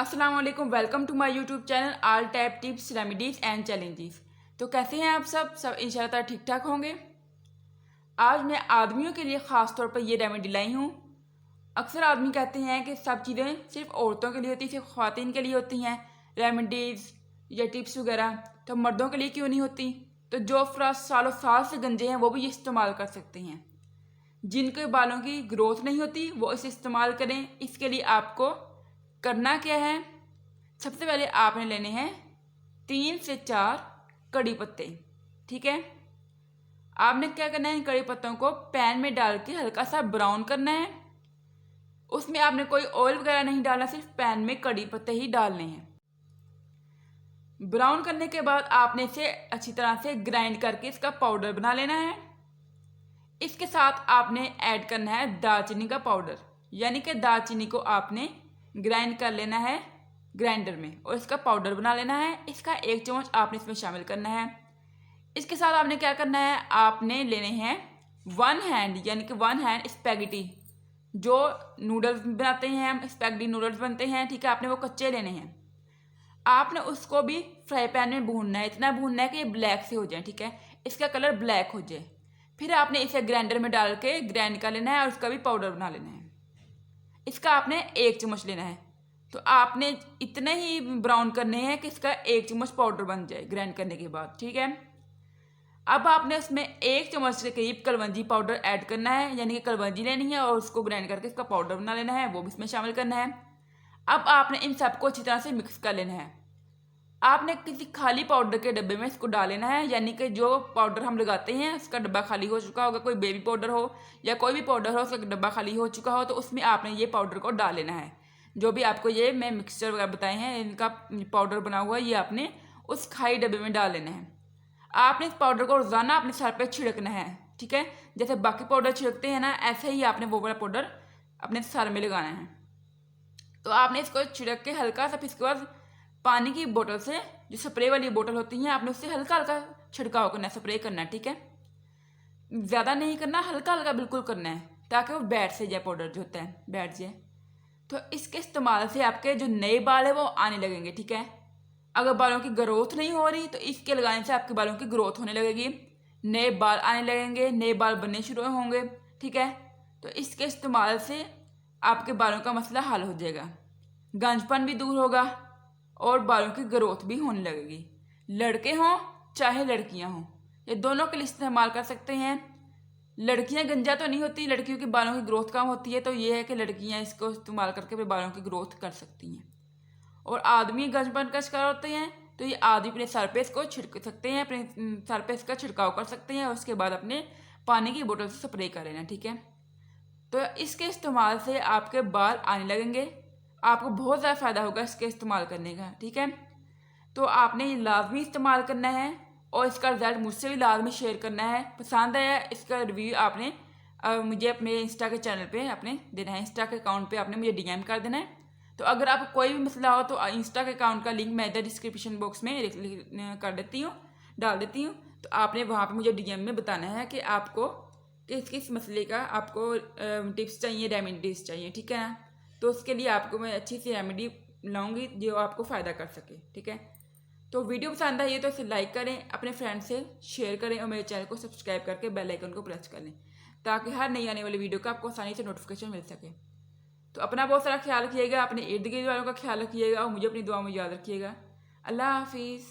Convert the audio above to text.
अस्सलाम वालेकुम, welcome to my YouTube channel all type tips remedies and challenges. तो कैसे हैं आप सब इंशाल्लाह ठीक ठाक होंगे। आज मैं आदमियों के लिए ख़ास तौर पर ये रेमेडी लाई हूँ। अक्सर आदमी कहते हैं कि सब चीज़ें सिर्फ औरतों के लिए होती हैं, सिर्फ ख़वातीन के लिए होती हैं रेमेडीज़ या टिप्स वगैरह, तो मर्दों के लिए क्यों नहीं होती। तो जो अफराद सालों साल से गंजे हैं वो भी ये इस्तेमाल कर सकते हैं। जिनके बालों की ग्रोथ नहीं होती वो इसे इस्तेमाल करें। इसके लिए आपको करना क्या है, सबसे पहले आपने लेने हैं 3 से 4 कड़ी पत्ते। ठीक है, आपने क्या करना है, इन कड़ी पत्तों को पैन में डाल के हल्का सा ब्राउन करना है। उसमें आपने कोई ऑयल वगैरह नहीं डालना, सिर्फ पैन में कड़ी पत्ते ही डालने हैं। ब्राउन करने के बाद आपने इसे अच्छी तरह से ग्राइंड करके इसका पाउडर बना लेना है। इसके साथ आपने ऐड करना है दालचीनी का पाउडर, यानी कि दालचीनी को आपने ग्राइंड कर लेना है ग्राइंडर में और इसका पाउडर बना लेना है। इसका 1 चम्मच आपने इसमें शामिल करना है। इसके साथ आपने क्या करना है, आपने लेने हैं 1 हैंड, यानी कि 1 हैंड स्पैगेटी। जो नूडल्स बनाते हैं हम, स्पैगेटी नूडल्स बनते हैं, ठीक है, आपने वो कच्चे लेने हैं। आपने उसको भी फ्राई पैन में भूनना है, इतना भूनना है कि ये ब्लैक से हो जाए। ठीक है, इसका कलर ब्लैक हो जाए। फिर आपने इसे ग्राइंडर में डाल के ग्राइंड कर लेना है और उसका भी पाउडर बना लेना है। इसका आपने 1 चम्मच लेना है। तो आपने इतने ही ब्राउन करने हैं कि इसका 1 चम्मच पाउडर बन जाए ग्राइंड करने के बाद। ठीक है, अब आपने उसमें 1 चम्मच के करीब कलवंजी पाउडर ऐड करना है, यानी कि कलवंजी लेनी है और उसको ग्राइंड करके इसका पाउडर बना लेना है, वो भी इसमें शामिल करना है। अब आपने इन सबको अच्छी तरह से मिक्स कर लेना है। आपने किसी खाली पाउडर के डब्बे में इसको डाल लेना है, यानी कि जो पाउडर हम लगाते हैं उसका डब्बा खाली हो चुका होगा, कोई बेबी पाउडर हो या कोई भी पाउडर हो उसका डब्बा खाली हो चुका हो, तो उसमें आपने ये पाउडर को डाल लेना है। जो भी आपको ये मैं मिक्सचर वगैरह बताए हैं, इनका पाउडर बना हुआ है, ये आपने उस खाली डब्बे में डाल लेना है। आपने इस पाउडर को रोज़ाना अपने सर पर छिड़कना है। ठीक है, जैसे बाकी पाउडर छिड़कते हैं ना, ऐसे ही आपने वो वाला पाउडर अपने सर में लगाना है। तो आपने इसको छिड़क के हल्का सा, फिर इसके बाद पानी की बोतल से, जो स्प्रे वाली बोतल होती है, आपने उससे हल्का हल्का छिड़काव करना है, स्प्रे करना है। ठीक है, ज़्यादा नहीं करना, हल्का हल्का बिल्कुल करना है, ताकि वो बैठ से जाए, पाउडर जो होता है बैठ जाए। तो इसके इस्तेमाल से आपके जो नए बाल है वो आने लगेंगे। ठीक है, अगर बालों की ग्रोथ नहीं हो रही तो इसके लगाने से आपके बालों की ग्रोथ होने लगेगी, नए बाल आने लगेंगे, नए बाल बनने शुरू होंगे। ठीक है, तो इसके इस्तेमाल से आपके बालों का मसला हल हो जाएगा, गंजपन भी दूर होगा और बालों की ग्रोथ भी होने लगेगी। लड़के हों चाहे लड़कियां हों, ये दोनों के लिए इस्तेमाल कर सकते हैं। लड़कियां गंजा तो नहीं होती, लड़कियों के बालों की ग्रोथ कम होती है, तो ये है कि लड़कियां इसको इस्तेमाल करके अपने बालों की ग्रोथ कर सकती हैं। और आदमी गंजपन का शिकार होते हैं तो ये आदमी अपने सर पे इसको छिड़क सकते हैं, अपने सर पे इसका छिड़काव कर सकते हैं और उसके बाद अपने पानी की बोतल से स्प्रे कर लेना। ठीक है, तो इसके इस्तेमाल से आपके बाल आने लगेंगे, आपको बहुत ज़्यादा फ़ायदा होगा इसके इस्तेमाल करने का। ठीक है, तो आपने ये लाजमी इस्तेमाल करना है और इसका रिजल्ट मुझसे भी लाजमी शेयर करना है। पसंद आया इसका रिव्यू आपने मुझे अपने इंस्टा के चैनल पे आपने देना है, इंस्टा के अकाउंट पे आपने मुझे डीएम कर देना है। तो अगर आपको कोई भी मसला हो तो इंस्टा के अकाउंट का लिंक मैं इधर डिस्क्रिप्शन बॉक्स में कर देती हूँ, डाल देती हूँ। तो आपने वहाँ पे मुझे डीएम में बताना है कि आपको किस किस मसले का आपको टिप्स चाहिए, रेमेडीज़ चाहिए। ठीक है ना, तो उसके लिए आपको मैं अच्छी सी रेमेडी लाऊंगी जो आपको फ़ायदा कर सके। ठीक है, तो वीडियो पसंद आई तो इसे लाइक करें, अपने फ्रेंड से शेयर करें और मेरे चैनल को सब्सक्राइब करके बेल आइकन को प्रेस कर लें, ताकि हर नई आने वाली वीडियो का आपको आसानी से नोटिफिकेशन मिल सके। तो अपना बहुत सारा ख्याल रखिएगा, अपने इर्द गिर्द वालों का ख्याल रखिएगा और मुझे अपनी दुआ में याद रखिएगा। अल्लाह हाफिज़।